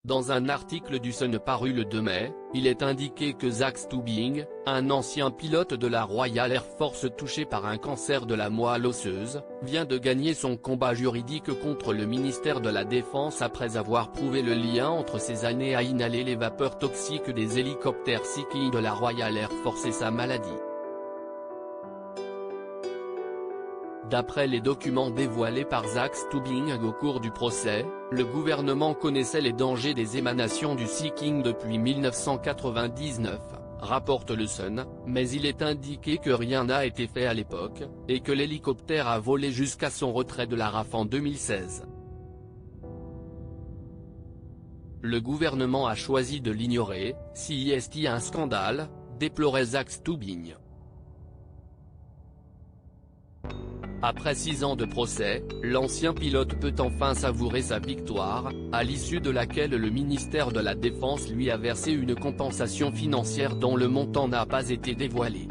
Dans un article du Sun paru le 2 mai, il est indiqué que Zach Stubbing, un ancien pilote de la Royal Air Force touché par un cancer de la moelle osseuse, vient de gagner son combat juridique contre le ministère de la Défense après avoir prouvé le lien entre ses années à inhaler les vapeurs toxiques des hélicoptères Sea-King de la Royal Air Force et sa maladie. D'après les documents dévoilés par Zach Stubbing au cours du procès, le gouvernement connaissait les dangers des émanations du Sea-King depuis 1999, rapporte le Sun, mais il est indiqué que rien n'a été fait à l'époque, et que l'hélicoptère a volé jusqu'à son retrait de la RAF en 2016. Le gouvernement a choisi de l'ignorer, si est un scandale, déplorait Zach Stubbing. Après 6 ans de procès, l'ancien pilote peut enfin savourer sa victoire, à l'issue de laquelle le ministère de la Défense lui a versé une compensation financière dont le montant n'a pas été dévoilé.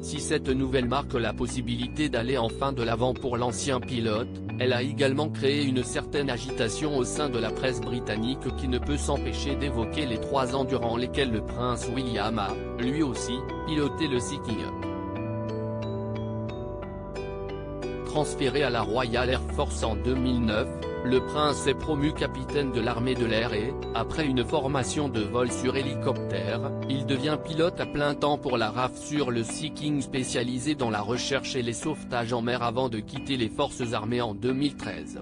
Si cette nouvelle marque la possibilité d'aller enfin de l'avant pour l'ancien pilote, elle a également créé une certaine agitation au sein de la presse britannique qui ne peut s'empêcher d'évoquer les 3 ans durant lesquels le prince William a, lui aussi, piloté le Sea-King. Transféré à la Royal Air Force en 2009, le prince est promu capitaine de l'armée de l'air et, après une formation de vol sur hélicoptère, il devient pilote à plein temps pour la RAF sur le Sea-King spécialisé dans la recherche et les sauvetages en mer avant de quitter les forces armées en 2013.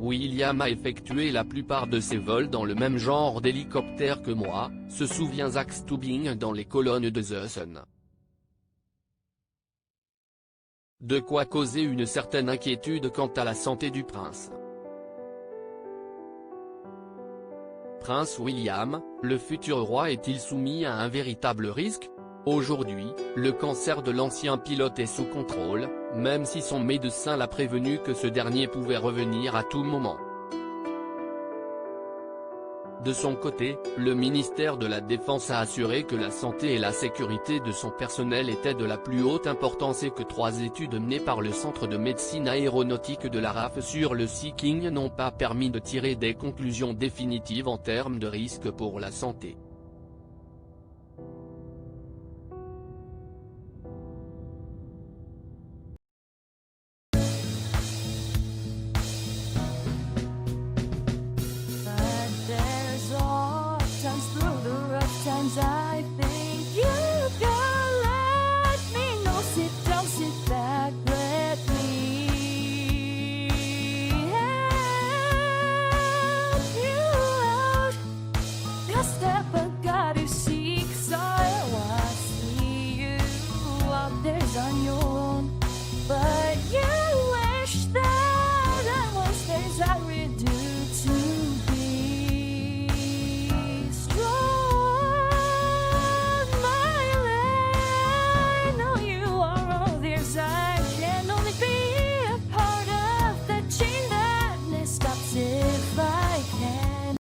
William a effectué la plupart de ses vols dans le même genre d'hélicoptère que moi, se souvient Zach Stubbing dans les colonnes de The Sun. De quoi causer une certaine inquiétude quant à la santé du prince. Prince William, le futur roi est-il soumis à un véritable risque? Aujourd'hui, le cancer de l'ancien pilote est sous contrôle, même si son médecin l'a prévenu que ce dernier pouvait revenir à tout moment. De son côté, le ministère de la Défense a assuré que la santé et la sécurité de son personnel étaient de la plus haute importance et que 3 études menées par le Centre de médecine aéronautique de la RAF sur le Sea-King n'ont pas permis de tirer des conclusions définitives en termes de risque pour la santé.